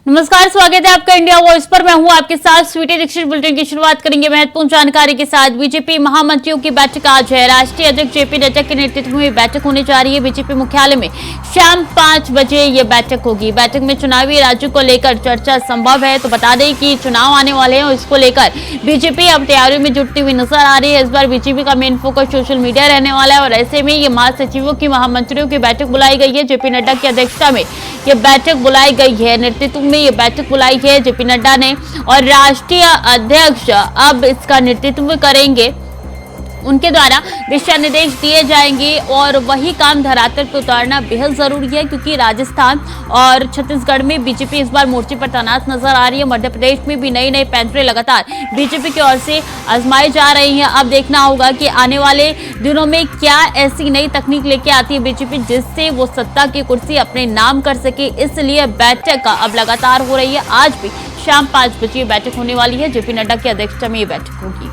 नमस्कार, स्वागत है आपका इंडिया वॉइस पर। मैं हूं आपके साथ स्वीटी दीक्षित। बुलेटिन की शुरुआत करेंगे महत्वपूर्ण जानकारी के साथ। बीजेपी महामंत्रियों की बैठक आज है। राष्ट्रीय अध्यक्ष जेपी नड्डा के नेतृत्व में बैठक होने जा रही है। बीजेपी मुख्यालय में शाम 5 बजे ये बैठक होगी। बैठक में चुनावी राज्यों को लेकर चर्चा संभव है। तो बता दें कि चुनाव आने वाले हैं और इसको लेकर बीजेपी अब तैयारियों में जुटती हुई नजर आ रही है। इस बार बीजेपी का मेन फोकस सोशल मीडिया रहने वाला है और ऐसे में ये महासचिवों की महामंत्रियों की बैठक बुलाई गई है। जेपी नड्डा की अध्यक्षता में ये बैठक बुलाई गई है। नेतृत्व में ये बैठक बुलाई है जेपी नड्डा ने और राष्ट्रीय अध्यक्ष अब इसका नेतृत्व करेंगे। उनके द्वारा दिशा निर्देश दिए जाएंगे और वही काम धरातल पर उतारना बेहद जरूरी है, क्योंकि राजस्थान और छत्तीसगढ़ में बीजेपी इस बार मोर्चे पर तैनात नजर आ रही है। मध्य प्रदेश में भी नई नई पैंतरे लगातार बीजेपी की ओर से आजमाई जा रही हैं। अब देखना होगा कि आने वाले दिनों में क्या ऐसी नई तकनीक लेके आती है बीजेपी जिससे वो सत्ता की कुर्सी अपने नाम कर सके। इसलिए बैठक अब लगातार हो रही है। आज भी शाम 5 बजे बैठक होने वाली है। जेपी नड्डा की अध्यक्षता में ये बैठक होगी।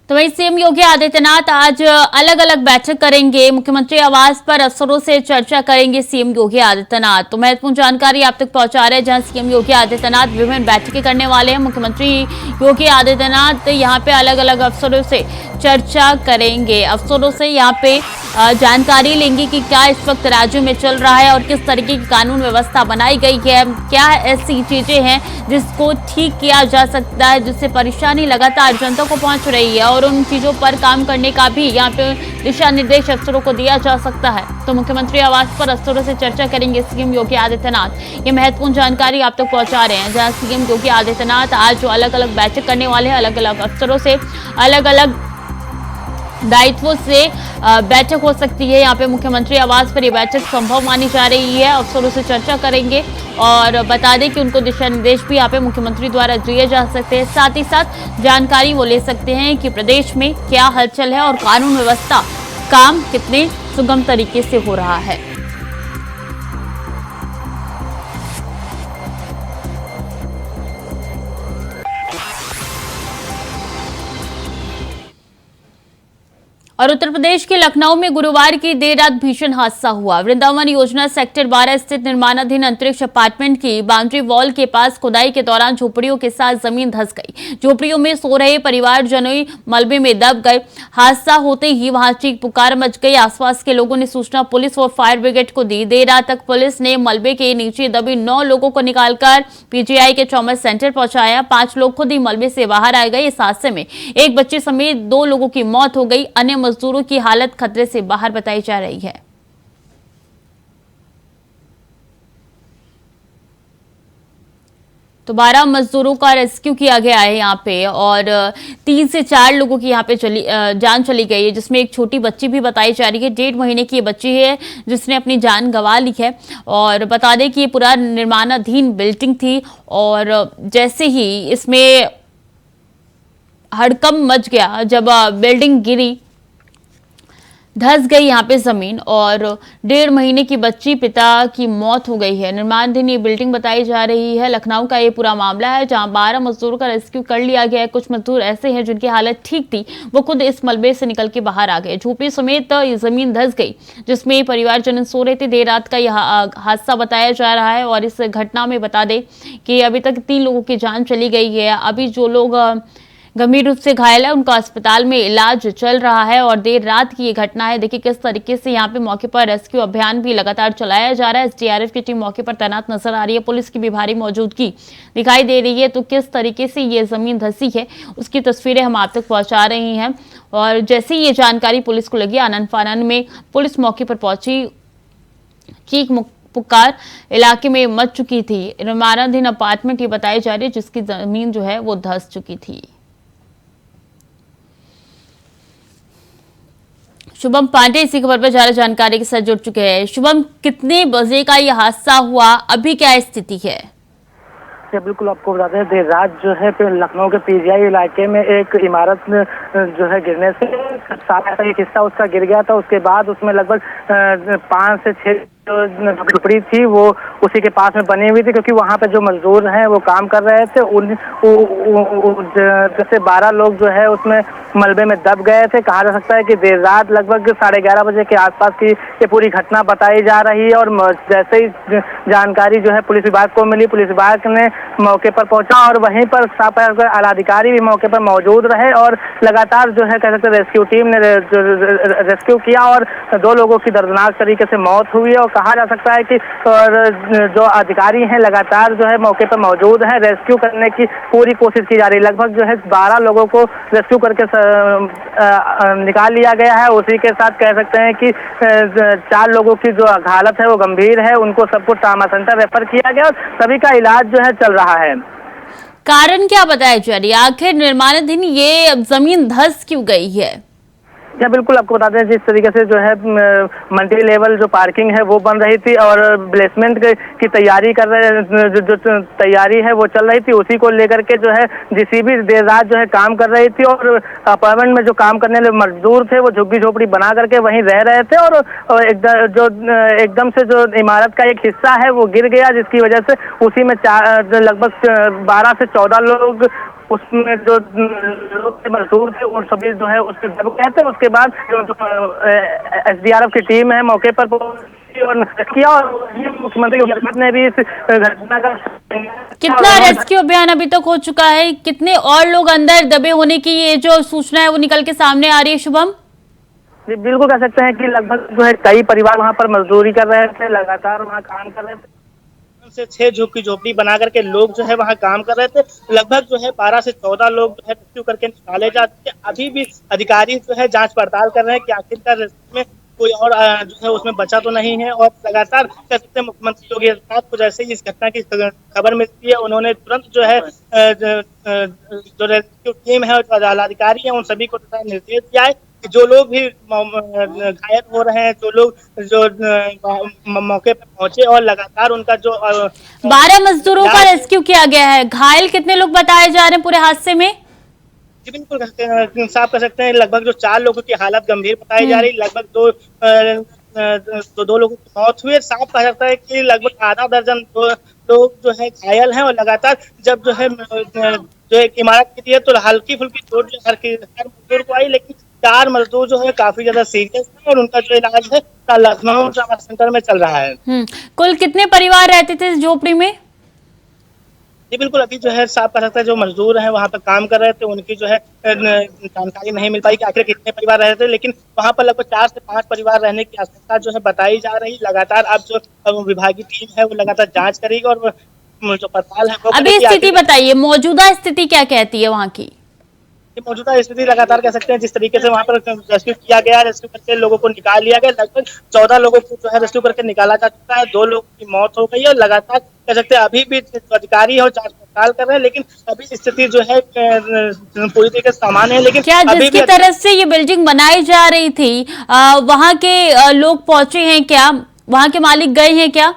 तो वहीं सीएम योगी आदित्यनाथ आज अलग अलग बैठक करेंगे। मुख्यमंत्री आवास पर अफसरों से चर्चा करेंगे सीएम योगी आदित्यनाथ। तो महत्वपूर्ण जानकारी आप तक पहुंचा रहे हैं, जहां सीएम योगी आदित्यनाथ विभिन्न बैठकें करने वाले हैं। मुख्यमंत्री योगी आदित्यनाथ यहां पे अलग अलग अफसरों से चर्चा करेंगे। अफसरों से यहां पे जानकारी लेंगे कि क्या इस वक्त राज्य में चल रहा है और किस तरीके की कानून व्यवस्था बनाई गई है। क्या ऐसी चीजें हैं जिसको ठीक किया जा सकता है, जिससे परेशानी लगातार जनता को पहुंच रही है, और उन चीजों पर काम करने का भी यहाँ पे दिशा निर्देश अफसरों को दिया जा सकता है। तो मुख्यमंत्री आवास पर अफसरों से चर्चा करेंगे सीएम योगी आदित्यनाथ। ये महत्वपूर्ण जानकारी आप तक पहुंचा रहे हैं, जहां सीएम योगी आदित्यनाथ आज जो अलग अलग बैठक करने वाले हैं, अलग अलग अफसरों से अलग अलग दायित्वों से बैठक हो सकती है। यहाँ पे मुख्यमंत्री आवास पर ये बैठक संभव मानी जा रही है। अफसरों से चर्चा करेंगे और बता दें कि उनको दिशा निर्देश भी यहाँ पे मुख्यमंत्री द्वारा दिए जा सकते हैं। साथ ही साथ जानकारी वो ले सकते हैं कि प्रदेश में क्या हलचल है और कानून व्यवस्था काम कितने सुगम तरीके से हो रहा है। और उत्तर प्रदेश के लखनऊ में गुरुवार की देर रात भीषण हादसा हुआ। वृंदावन योजना सेक्टर 12 स्थित निर्माणाधीन अंतरिक्ष अपार्टमेंट की बाउंड्री वॉल के पास खुदाई के दौरान झोपड़ियों के साथ जमीन धंस गई। झोपड़ियों में सो रहे परिवारजनों मलबे में दब गए। हादसा होते ही वहां चीख पुकार मच गई। आसपास के लोगों ने सूचना पुलिस और फायर ब्रिगेड को दी। देर रात तक पुलिस ने मलबे के नीचे दबे 9 लोगों को निकालकर पीजीआई के ट्रॉमा सेंटर पहुंचाया। 5 लोग खुद ही मलबे से बाहर आ गए। इस हादसे में एक बच्चे समेत 2 लोगों की मौत हो गई। अन्य मजदूरों की हालत खतरे से बाहर बताई जा रही है। तो 12 मजदूरों का रेस्क्यू किया गया है यहाँ पे और 3 से 4 लोगों की यहाँ पे जान चली गई है, जिसमें एक छोटी बच्ची भी बताई जा रही है। 1.5 महीने की ये बच्ची है जिसने अपनी जान गंवा ली है। और बता दें कि ये पूरा निर्माणाधीन बिल्डिंग थी और जैसे ही इसमें हड़कंप मच गया जब बिल्डिंग गिरी, धंस गई यहाँ पे जमीन और 1.5 महीने की बच्ची पिता की मौत हो गई है। निर्माणाधीन ये बिल्डिंग बताई जा रही है। लखनऊ का ये पूरा मामला है, जहाँ 12 मजदूरों का रेस्क्यू कर लिया गया है। कुछ मजदूर ऐसे हैं जिनकी हालत ठीक थी, वो खुद इस मलबे से निकल के बाहर आ गए। झोपड़ी समेत ये जमीन धंस गई, जिसमें परिवारजन सो रहे थे। देर रात का यह हादसा बताया जा रहा है और इस घटना में बता दें कि अभी तक 3 लोगों की जान चली गई है। अभी जो लोग गंभीर रूप से घायल है उनका अस्पताल में इलाज चल रहा है और देर रात की ये घटना है। देखिए किस तरीके से यहाँ पे मौके पर रेस्क्यू अभियान भी लगातार चलाया जा रहा है। एसडीआरएफ की टीम मौके पर तैनात नजर आ रही है। पुलिस की भी भारी मौजूदगी दिखाई दे रही है। तो किस तरीके से ये जमीन धंसी है उसकी तस्वीरें हम आप तक पहुंचा रहे हैं। और जैसे ये जानकारी पुलिस को लगी, आनन फानन में पुलिस मौके पर पहुंची। चीख पुकार इलाके में मच चुकी थी। निर्माणाधीन अपार्टमेंट ये बताई जा रही है जिसकी जमीन जो है वो धंस चुकी थी। शुभम पांडे इसी खबर पर ज्यादा जानकारी के साथ जुड़ चुके हैं। शुभम, कितने बजे का यह हादसा हुआ, अभी क्या स्थिति है? बिल्कुल आपको बताते हैं, देर रात जो है लखनऊ के पीजीआई इलाके में एक इमारत जो है गिरने से सारा एक हिस्सा उसका गिर गया था। उसके बाद उसमें लगभग 5 से 6 जो झोपड़ी थी वो उसी के पास में बनी हुई थी, क्योंकि वहाँ पे जो मजदूर हैं वो काम कर रहे थे। जैसे 12 लोग जो है उसमें मलबे में दब गए थे। कहा जा सकता है कि देर रात लगभग 11:30 बजे के आसपास की ये पूरी घटना बताई जा रही है। और जैसे ही जानकारी जो है पुलिस विभाग को मिली, पुलिस विभाग ने मौके पर पहुंचा और वहीं पर आलाधिकारी भी मौके पर मौजूद रहे और लगातार जो है कह सकते रेस्क्यू टीम ने रेस्क्यू किया और 2 लोगों की दर्दनाक तरीके से मौत हुई है। और कहा जा सकता है कि और जो अधिकारी हैं लगातार जो है मौके पर मौजूद हैं, रेस्क्यू करने की पूरी कोशिश की जा रही है। लगभग जो है 12 लोगों को रेस्क्यू करके निकाल लिया गया है। उसी के साथ कह सकते हैं कि 4 लोगों की जो हालत है वो गंभीर है, उनको सबको ट्रामा सेंटर रेफर किया गया और सभी का इलाज जो है चल रहा है। कारण क्या बताया जा रही है? आखिर निर्माणाधीन ये जमीन धंस क्यों गई है? क्या बिल्कुल आपको बता दें, जिस तरीके से जो है मल्टी लेवल जो पार्किंग है वो बन रही थी और प्लेसमेंट की तैयारी कर रहे जो तैयारी है वो चल रही थी, उसी को लेकर के जो है जेसीबी देर रात जो है काम कर रही थी और अपार्टमेंट में जो काम करने वाले मजदूर थे वो झुग्गी झोपड़ी बना करके वहीं रह रहे थे और एकदम से जो इमारत का एक हिस्सा है वो गिर गया, जिसकी वजह से उसी में लगभग 12 से 14 लोग उसमें जो लोग मजदूर थे वो सभी जो है उसमें दब गए थे। उसके बाद जो SDRF की टीम है मौके पर पहुंची और किया और मुख्यमंत्री योगी आदित्यनाथ ने भी इस घटना का कितना रेस्क्यू अभियान अभी तक हो चुका है? कितने और लोग अंदर दबे होने की ये जो सूचना है वो निकल के सामने आ रही है? शुभम जी बिल्कुल कह सकते हैं कि लगभग जो है कई परिवार वहाँ पर मजदूरी कर रहे थे, लगातार वहाँ काम कर रहे थे। से 6 झुग्गी झोपड़ी बना करके लोग जो है वहाँ काम कर रहे थे। लगभग जो है 12 से 14 लोग जो है रेस्क्यू करके निकाले जाते हैं। अभी भी अधिकारी जो है जांच पड़ताल कर रहे हैं कि आखिरकार रेस्क्यू में कोई और जो है उसमें बचा तो नहीं है। और लगातार कह सकते हैं मुख्यमंत्री योगी आदित्यनाथ को जैसे ही इस घटना की खबर मिलती है उन्होंने तुरंत जो है जो रेस्क्यू टीम है और अधिकारी है उन सभी को निर्देश दिया है कि जो लोग भी घायल हो रहे हैं, जो लोग जो मौके पर पहुंचे और लगातार उनका जो 12 मजदूरों का रेस्क्यू किया गया है। घायल कितने लोग बताए जा रहे हैं पूरे हादसे में? जी बिल्कुल साफ कर सकते हैं लगभग जो 4 लोगों की हालत गंभीर बताई जा रही, लगभग 2 लोगों की मौत हुई है। साफ कहा जाता है कि लगभग आधा दर्जन लोग जो है घायल हैं और लगातार जब जो है जो एक इमारत गिरी है तो हल्की फुल्की चोट जो हर मजदूर को आई, लेकिन 4 मजदूर जो है काफी ज्यादा सीरियस है और उनका जो इलाज है लखनऊ ट्रामा सेंटर में चल रहा है। कुल कितने परिवार रहते थे इस झोपड़ी में? जी बिल्कुल अभी जो है साफ कर सकता है जो मजदूर हैं वहाँ पर काम कर रहे थे उनकी जो है जानकारी नहीं मिल पाई कि आखिर कितने परिवार रहे थे, लेकिन वहाँ पर लगभग 4 से 5 परिवार रहने की आशंका जो है बताई जा रही। लगातार अब जो विभागीय टीम है वो लगातार जांच करेगी और जो पड़ताल है वो अभी स्थिति बताइए, मौजूदा स्थिति क्या कहती है वहाँ की? मौजूदा स्थिति लगातार कह सकते हैं जिस तरीके से वहाँ पर रेस्क्यू किया गया, रेस्क्यू करके लोगों को निकाल लिया गया। लगभग 14 लोगों को जो है रेस्क्यू करके निकाला जा चुका है, 2 लोगों की मौत हो गई है और लगातार कह सकते हैं अभी भी अधिकारी और जांच पड़ताल कर रहे हैं, लेकिन अभी स्थिति जो है पूरी तरीके से सामान्य है। लेकिन क्या जिसकी तरफ से ये बिल्डिंग बनाई जा रही थी वहाँ के लोग पहुंचे हैं क्या? वहाँ के मालिक गए हैं क्या?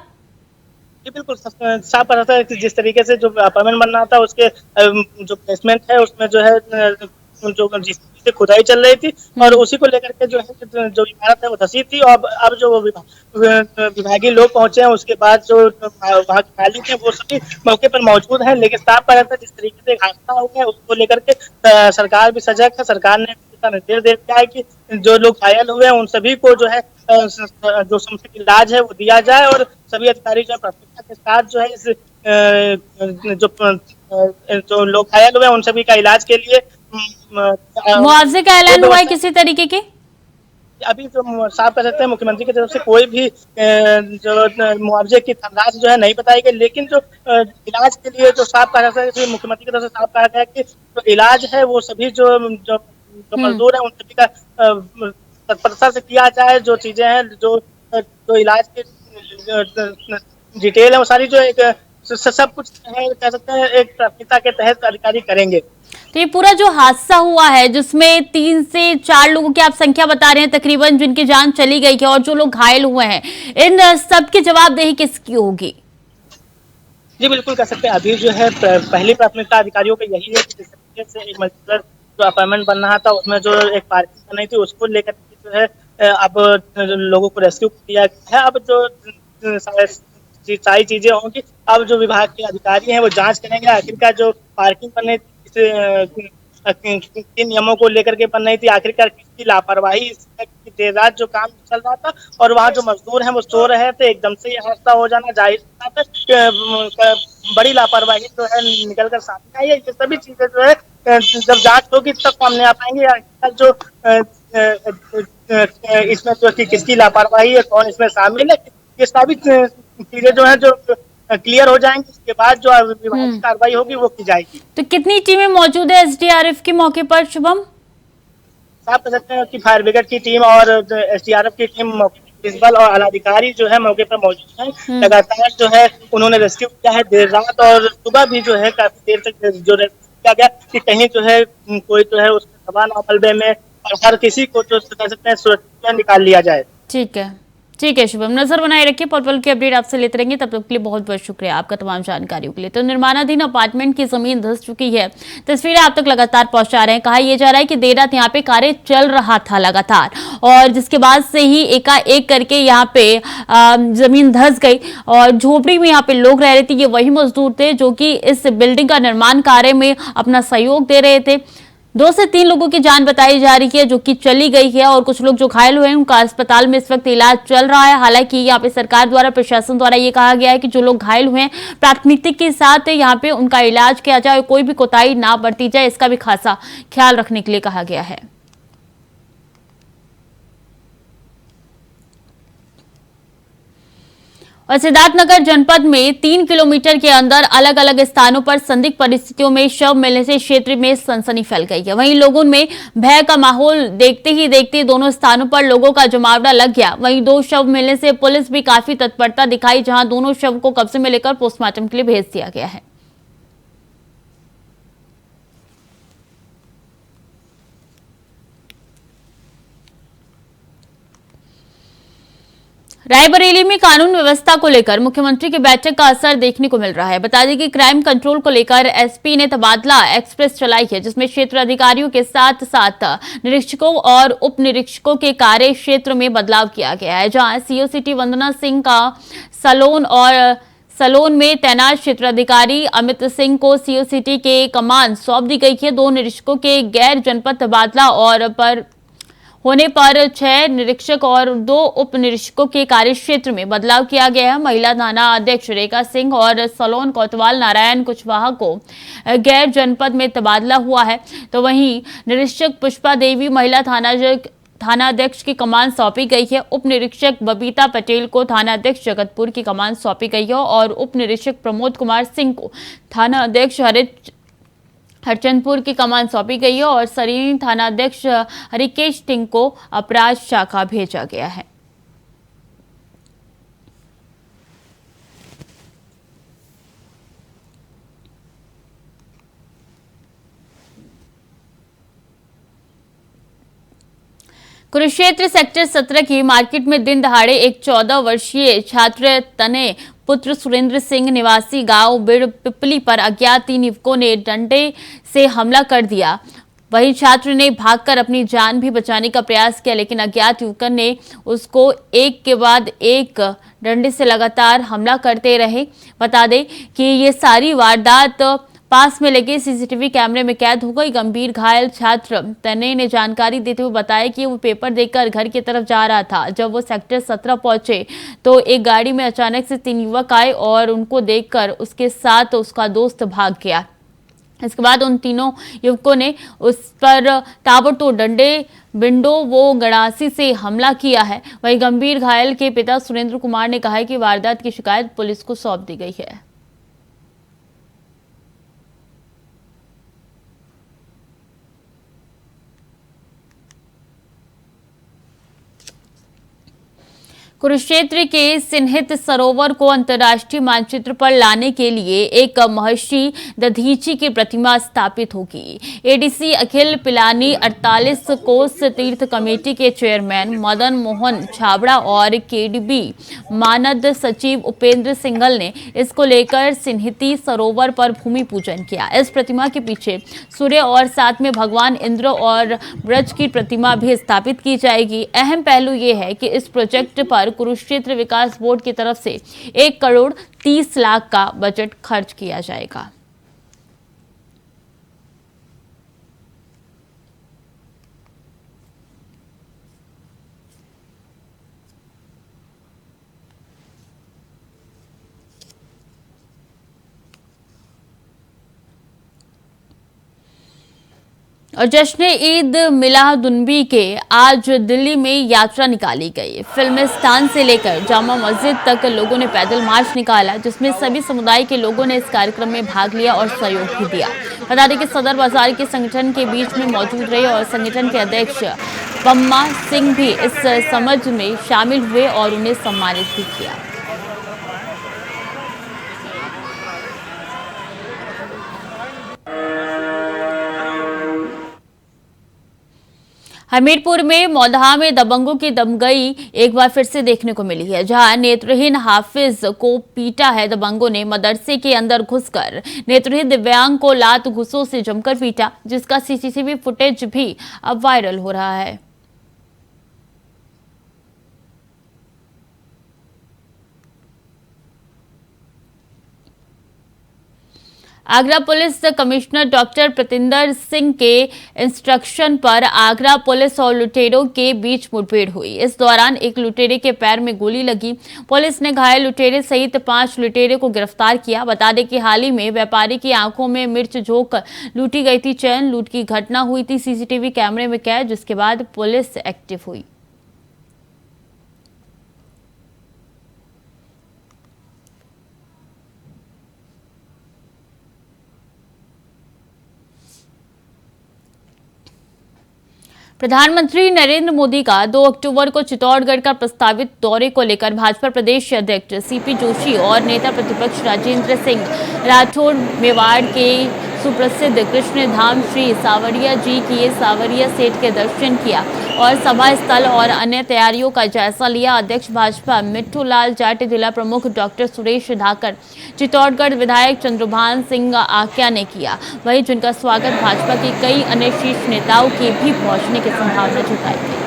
जी बिल्कुल साफ पता है कि जिस तरीके से जो अपार्टमेंट बन रहा था उसके जो प्लेसमेंट है उसमें जो है जो जिस से खुदाई चल रही थी और उसी को लेकर के जो है जो इमारत है वो धसी थी। और अब जो विभागीय लोग पहुंचे हैं उसके बाद जो वहाँ के मालिक है वो सभी मौके पर मौजूद हैं, लेकिन साफ पता है जिस तरीके से हादसा हो गया उसको लेकर के सरकार भी सजग है। सरकार ने निर्देश दे दिया है कि जो लोग घायल हुए हैं उन सभी को जो है जो समुचित इलाज है वो दिया जाए और सभी अधिकारी जो है प्राथमिकता के साथ जो है इस जो लोग घायल हुए हैं उन सभी का इलाज के लिए मुआवजे का ऐलान हुआ है किसी तरीके के? अभी जो साफ कर सकते हैं मुख्यमंत्री की तरफ से कोई भी जो मुआवजे की धनराशि जो है नहीं बताई गई, लेकिन जो इलाज के लिए जो साफ कहा जाता है मुख्यमंत्री की तरफ से साफ कहा गया कि जो इलाज है वो सभी जो मजदूर है उन सभी का तत्परता से किया जाए। जो चीजें हैं जो इलाज की डिटेल है वो सारी जो एक सब कुछ है कह सकते हैं एक प्राथमिकता के तहत अधिकारी करेंगे। तो ये पूरा जो हादसा हुआ है जिसमें 3 से 4 लोगों की आप संख्या बता रहे हैं तकरीबन जिनकी जान चली गई है और जो लोग घायल हुए हैं, इन सब की जवाबदेही किसकी होगी? जी बिल्कुल कह सकते हैं अभी जो है पहली प्राथमिकता अधिकारियों की यही है कि जिस तरीके से एक मल्टीप्लेक्स जो अपार्टमेंट बन रहा था उसमें जो एक पार्किंग बनाई थी उसको लेकर जो है अब लोगों को रेस्क्यू किया गया है। अब जो सारी चीजें होंगी, अब जो विभाग के अधिकारी हैं वो जांच करेंगे आखिरकार जो पार्किंग बन रही थी, किन नियमों को लेकर के बन रही थी, आखिरकार किसकी लापरवाही इसमें, कि देर रात जो काम चल रहा था और वहाँ जो मजदूर हैं वो सो रहे थे, एकदम से ये हादसा हो जाना जाहिर बात है कि बड़ी लापरवाही जो है निकल कर सामने आई है। ये सभी चीजें जो है जब जांच होगी तब सामने आ पाएंगे। आखिरकार जो इसमें जो कि किसकी लापरवाही है, कौन इसमें शामिल है, ये सभी चीजें जो है जो क्लियर हो जाएंगी, उसके बाद जो विभागीय कार्रवाई होगी वो की जाएगी। तो कितनी टीमें मौजूद है एसडीआरएफ के मौके पर, शुभम? आप कह सकते हैं कि फायर ब्रिगेड की टीम और एसडीआरएफ की टीम मौके पर, पुलिस बल और आलाधिकारी जो है मौके पर मौजूद हैं। लगातार जो है उन्होंने रेस्क्यू किया है, देर रात और सुबह भी जो है काफी देर तक जो रेस्क्यू किया गया कि कहीं जो है कोई जो है उसमें दबा ना मलबे में, और हर किसी को जो कह सकते हैं सुरक्षित निकाल लिया जाए। ठीक है शुभम, नजर बनाए रखिए, पल पल की अपडेट आपसे लेते रहेंगे। तब तक के लिए बहुत बहुत शुक्रिया आपका तमाम जानकारियों के लिए। तो निर्माणाधीन अपार्टमेंट की जमीन धंस चुकी है, तस्वीरें आप तक लगातार पहुंचा रहे हैं। कहा यह जा रहा है कि देर रात यहाँ पे कार्य चल रहा था लगातार, और जिसके बाद से ही एकाएक करके यहाँ पे जमीन धंस गई और झोपड़ी में यहाँ पे लोग रह रहे थे। ये वही मजदूर थे जो कि इस बिल्डिंग का निर्माण कार्य में अपना सहयोग दे रहे थे। 2 से 3 लोगों की जान बताई जा रही है जो कि चली गई है, और कुछ लोग जो घायल हुए हैं उनका अस्पताल में इस वक्त इलाज चल रहा है। हालांकि यहाँ पे सरकार द्वारा, प्रशासन द्वारा ये कहा गया है कि जो लोग घायल हुए हैं प्राथमिकता के साथ यहाँ पे उनका इलाज किया जाए, कोई भी कोताही ना बरती जाए, इसका भी खासा ख्याल रखने के लिए कहा गया है। और सिद्धार्थनगर जनपद में 3 किलोमीटर के अंदर अलग अलग स्थानों पर संदिग्ध परिस्थितियों में शव मिलने से क्षेत्र में सनसनी फैल गई है। वहीं लोगों में भय का माहौल देखते ही देखते दोनों स्थानों पर लोगों का जमावड़ा लग गया। वहीं 2 शव मिलने से पुलिस भी काफी तत्परता दिखाई, जहां दोनों शव को कब्जे में लेकर पोस्टमार्टम के लिए भेज दिया गया है। रायबरेली में कानून व्यवस्था को लेकर मुख्यमंत्री की बैठक का असर देखने को मिल रहा है। बता दें कि क्राइम कंट्रोल को लेकर एसपी ने तबादला एक्सप्रेस चलाई है, जिसमें क्षेत्र अधिकारियों के साथ साथ निरीक्षकों और उप निरीक्षकों के कार्य क्षेत्र में बदलाव किया गया है। जहां सीओ सिटी वंदना सिंह का सलोन में तैनात क्षेत्राधिकारी अमित सिंह को सीओ सिटी के कमान सौंप दी गई है। 2 निरीक्षकों के गैर जनपद तबादला और पर होने पर 6 निरीक्षक और 2 उप निरीक्षकों के कार्यक्षेत्र में बदलाव किया गया है। महिला थाना अध्यक्ष रेखा सिंह और सलोन कोतवाल नारायण कुशवाहा को गैर जनपद में तबादला हुआ है। तो वहीं निरीक्षक पुष्पा देवी महिला थानाध्यक्ष की कमान सौंपी गई है। उप निरीक्षक बबीता पटेल को थानाध्यक्ष जगतपुर की कमान सौंपी गई है, और उप निरीक्षक प्रमोद कुमार सिंह को थानाध्यक्ष हरचंदपुर की कमान सौंपी गई है, और सरीनी थानाध्यक्ष हरिकेश सिंह को अपराध शाखा भेजा गया है। कुरुक्षेत्र सेक्टर 17 की मार्केट में दिन दहाड़े एक 14 वर्षीय छात्र तने पुत्र सुरेंद्र सिंह निवासी गांव बिड़ पिपली पर अज्ञात 3 युवकों ने डंडे से हमला कर दिया। वहीं छात्र ने भागकर अपनी जान भी बचाने का प्रयास किया, लेकिन अज्ञात युवकों ने उसको एक के बाद एक डंडे से लगातार हमला करते रहे। बता दें कि ये सारी वारदात पास में लगे सीसीटीवी कैमरे में कैद हो गई। गंभीर घायल छात्र तने ने जानकारी देते हुए बताया कि वो पेपर देकर घर की तरफ जा रहा था। जब वो सेक्टर 17 पहुंचे तो एक गाड़ी में अचानक से 3 युवक आए और उनको देखकर उसके साथ उसका दोस्त भाग गया। इसके बाद उन तीनों युवकों ने उस पर ताबड़तोड़ डंडे बिंडो वो गड़ासी से हमला किया है। वहीं गंभीर घायल के पिता सुरेंद्र कुमार ने कहा है कि वारदात की शिकायत पुलिस को सौंप दी गई है। कुरुक्षेत्र के सिन्हित सरोवर को अंतर्राष्ट्रीय मानचित्र पर लाने के लिए एक महर्षि दधीची की प्रतिमा स्थापित होगी। एडीसी अखिल पिलानी 48 कोस तीर्थ कमेटी के चेयरमैन मदन मोहन छाबड़ा और केडीबी मानद सचिव उपेंद्र सिंघल ने इसको लेकर सिन्हिती सरोवर पर भूमि पूजन किया। इस प्रतिमा के पीछे सूर्य और साथ में भगवान इंद्र और ब्रज की प्रतिमा भी स्थापित की जाएगी। अहम पहलू ये है कि इस प्रोजेक्ट पर कुरुक्षेत्र विकास बोर्ड की तरफ से 1 करोड़ 30 लाख का बजट खर्च किया जाएगा। और जश्न ईद मिलादुन्नबी के आज दिल्ली में यात्रा निकाली गई। फिल्मिस्तान से लेकर जामा मस्जिद तक लोगों ने पैदल मार्च निकाला, जिसमें सभी समुदाय के लोगों ने इस कार्यक्रम में भाग लिया और सहयोग भी दिया। बता दें कि सदर बाजार के संगठन के बीच में मौजूद रहे और संगठन के अध्यक्ष पम्मा सिंह भी इस समझ में शामिल हुए और उन्हें सम्मानित भी किया। हमीरपुर में मौदहा में दबंगों की दमगई एक बार फिर से देखने को मिली है, जहां नेत्रहीन हाफिज को पीटा है। दबंगों ने मदरसे के अंदर घुसकर नेत्रहीन दिव्यांग को लात घुसों से जमकर पीटा, जिसका सीसीटीवी फुटेज भी अब वायरल हो रहा है। Agra police commissioner doctor Pratinder Singh के इंस्ट्रक्शन पर आगरा पुलिस और लुटेरों के बीच मुठभेड़ हुई। इस दौरान एक लुटेरे के पैर में गोली लगी। पुलिस ने घायल लुटेरे सहित 5 लुटेरे को गिरफ्तार किया। बता दें कि हाल ही में व्यापारी की आंखों में मिर्च झोंक लूटी गई थी। चैन लूट की घटना हुई थी सीसीटीवी कैमरे में कैद, जिसके बाद पुलिस एक्टिव हुई। प्रधानमंत्री नरेंद्र मोदी का 2 अक्टूबर को चित्तौड़गढ़ का प्रस्तावित दौरे को लेकर भाजपा प्रदेश अध्यक्ष सीपी जोशी और नेता प्रतिपक्ष राजेंद्र सिंह राठौड़ मेवाड़ के सुप्रसिद्ध कृष्ण धाम श्री सावरिया जी की सावरिया सेठ के दर्शन किया और सभा स्थल और अन्य तैयारियों का जायजा लिया। अध्यक्ष भाजपा मिट्ठू लाल जाट, जिला प्रमुख डॉक्टर सुरेश धाकर, चित्तौड़गढ़ विधायक चंद्रभान सिंह आक्या ने किया। वहीं जिनका स्वागत भाजपा के कई अन्य शीर्ष नेताओं के भी पहुंचने की संभावना जताई गई।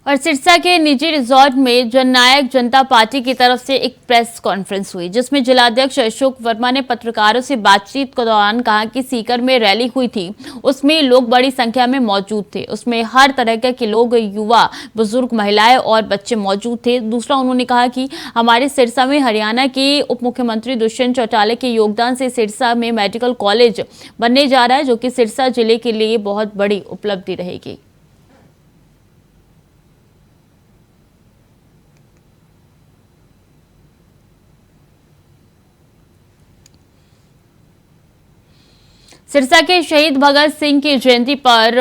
और सिरसा के निजी रिजॉर्ट में जननायक जनता पार्टी की तरफ से एक प्रेस कॉन्फ्रेंस हुई, जिसमें जिलाध्यक्ष अशोक वर्मा ने पत्रकारों से बातचीत के दौरान कहा कि सीकर में रैली हुई थी, उसमें लोग बड़ी संख्या में मौजूद थे। उसमें हर तरह के लोग, युवा, बुजुर्ग, महिलाएं और बच्चे मौजूद थे। दूसरा, उन्होंने कहा कि हमारे सिरसा में हरियाणा के उप मुख्यमंत्री दुष्यंत चौटाला के योगदान से सिरसा में मेडिकल कॉलेज बनने जा रहा है, जो कि सिरसा जिले के लिए बहुत बड़ी उपलब्धि रहेगी। सिरसा के शहीद भगत सिंह की जयंती पर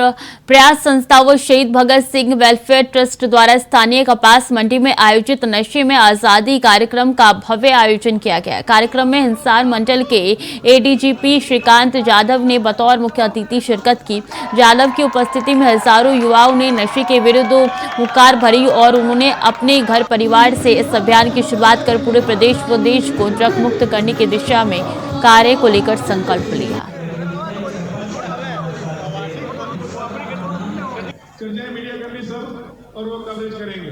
प्रयास संस्था व शहीद भगत सिंह वेलफेयर ट्रस्ट द्वारा स्थानीय कपास मंडी में आयोजित नशे में आजादी कार्यक्रम का भव्य आयोजन किया गया। कार्यक्रम में हिसार मंडल के एडीजीपी श्रीकांत जाधव ने बतौर मुख्य अतिथि शिरकत की। जाधव की उपस्थिति में हजारों युवाओं ने नशे के विरुद्ध हुंकार भरी और उन्होंने अपने घर परिवार से इस अभियान की शुरुआत कर पूरे प्रदेश व देश को ड्रग मुक्त करने की दिशा में कार्य को लेकर संकल्प लिया। मीडिया करनी सब और वो कवरेज करेंगे।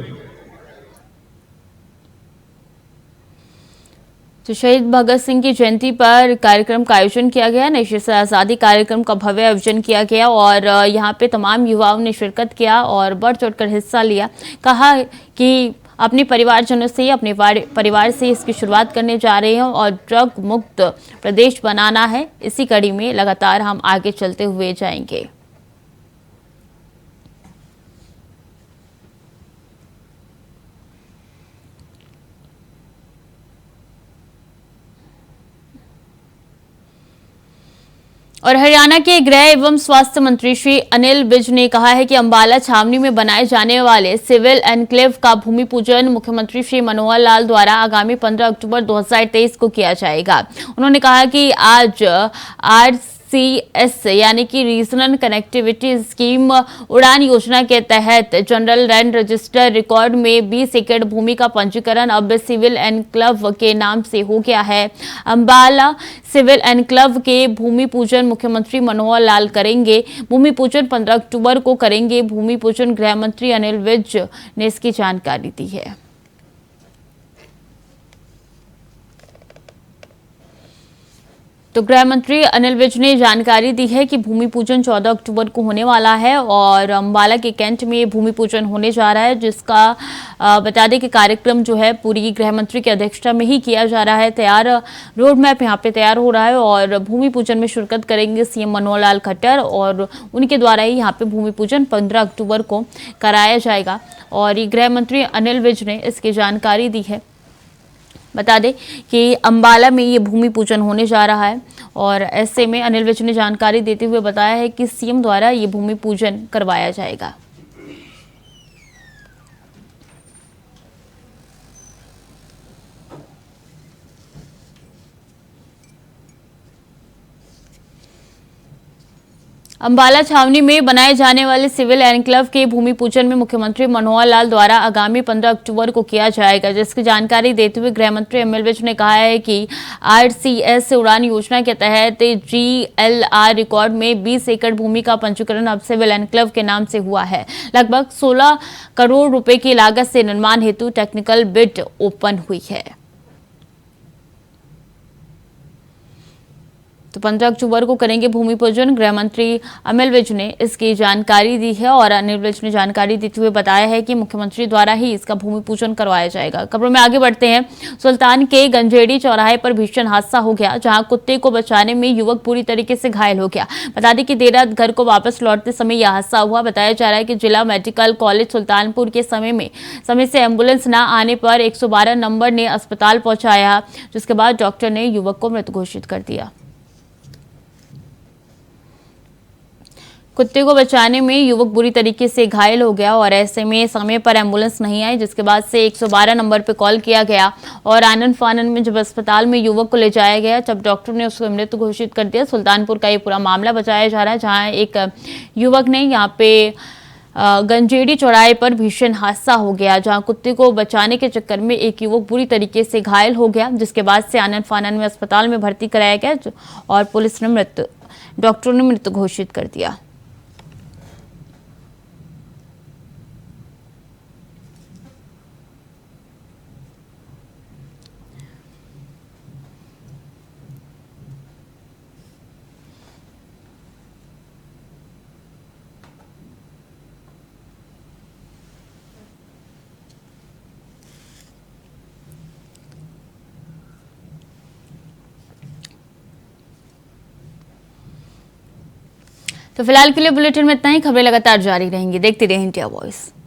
तो शहीद भगत सिंह की जयंती पर कार्यक्रम का आयोजन किया गया। नशे से आज़ादी कार्यक्रम का भव्य आयोजन किया गया और यहाँ पे तमाम युवाओं ने शिरकत किया और बढ़ चढ़कर हिस्सा लिया। कहा कि अपने परिवारजनों से, अपने परिवार से इसकी शुरुआत करने जा रहे हैं और ड्रग मुक्त प्रदेश बनाना है। इसी कड़ी में लगातार हम आगे चलते हुए जाएंगे। और हरियाणा के गृह एवं स्वास्थ्य मंत्री श्री अनिल विज ने कहा है कि अंबाला छावनी में बनाए जाने वाले सिविल एनक्लेव का भूमि पूजन मुख्यमंत्री श्री मनोहर लाल द्वारा आगामी 15 अक्टूबर 2023 को किया जाएगा। उन्होंने कहा कि आज RCS यानी कि रीजनल कनेक्टिविटी स्कीम उड़ान योजना के तहत जनरल लैंड रजिस्टर रिकॉर्ड में 20 एकड़ भूमि का पंजीकरण अब सिविल एनक्लेव के नाम से हो गया है। अंबाला सिविल एनक्लेव के भूमि पूजन मुख्यमंत्री मनोहर लाल करेंगे। भूमि पूजन 15 अक्टूबर को करेंगे। भूमि पूजन गृह मंत्री अनिल विज ने इसकी जानकारी दी है। तो गृह मंत्री अनिल विज ने जानकारी दी है कि भूमि पूजन 14 अक्टूबर को होने वाला है और अंबाला के कैंट में भूमि पूजन होने जा रहा है, जिसका बता दें कि कार्यक्रम जो है पूरी गृह मंत्री की अध्यक्षता में ही किया जा रहा है। तैयार रोड मैप यहाँ पे तैयार हो रहा है और भूमि पूजन में शिरकत करेंगे सीएम मनोहर लाल खट्टर और उनके द्वारा ही यहाँ पे भूमि पूजन 15 अक्टूबर को कराया जाएगा और ये गृह मंत्री अनिल विज ने इसकी जानकारी दी है। बता दें कि अंबाला में ये भूमि पूजन होने जा रहा है और ऐसे में अनिल विज ने जानकारी देते हुए बताया है कि सीएम द्वारा ये भूमि पूजन करवाया जाएगा। अंबाला छावनी में बनाए जाने वाले सिविल एनक्लेव के भूमि पूजन में मुख्यमंत्री मनोहर लाल द्वारा आगामी 15 अक्टूबर को किया जाएगा, जिसकी जानकारी देते हुए गृह मंत्री अनिल विज ने कहा है कि RCS उड़ान योजना के तहत GLR रिकॉर्ड में 20 एकड़ भूमि का पंजीकरण अब सिविल एनक्लेव के नाम से हुआ है। लगभग 16 करोड़ रुपए की लागत से निर्माण हेतु टेक्निकल बिड ओपन हुई है। तो 15 अक्टूबर को करेंगे भूमि पूजन। गृह मंत्री अनिल विज ने इसकी जानकारी दी है और अनिल विज ने जानकारी देते हुए बताया है कि मुख्यमंत्री द्वारा ही इसका भूमि पूजन करवाया जाएगा। खबरों में आगे बढ़ते हैं। सुल्तान के गंजेड़ी चौराहे पर भीषण हादसा हो गया, जहां कुत्ते को बचाने में युवक पूरी तरीके से घायल हो गया। बता दें कि देर रात घर को वापस लौटते समय यह हादसा हुआ। बताया जा रहा है कि जिला मेडिकल कॉलेज सुल्तानपुर के समय से एम्बुलेंस न आने पर 112 नंबर ने अस्पताल पहुंचाया, जिसके बाद डॉक्टर ने युवक को मृत घोषित कर दिया। कुत्ते को बचाने में युवक बुरी तरीके से घायल हो गया और ऐसे में समय पर एम्बुलेंस नहीं आई, जिसके बाद से 112 नंबर पर कॉल किया गया और आनन फानन में जब अस्पताल में युवक को ले जाया गया तब डॉक्टर ने उसको मृत घोषित कर दिया। सुल्तानपुर का ये पूरा मामला बताया जा रहा है, जहां एक युवक ने यहाँ पे गंजेड़ी चौराहे पर भीषण हादसा हो गया, जहां कुत्ते को बचाने के चक्कर में एक युवक बुरी तरीके से घायल हो गया, जिसके बाद से आनन फानन में अस्पताल में भर्ती कराया गया और पुलिस ने डॉक्टरों ने मृत घोषित कर दिया। तो फिलहाल के लिए बुलेटिन में इतना ही। खबरें लगातार जारी रहेंगी। देखते रहिए इंडिया वॉइस।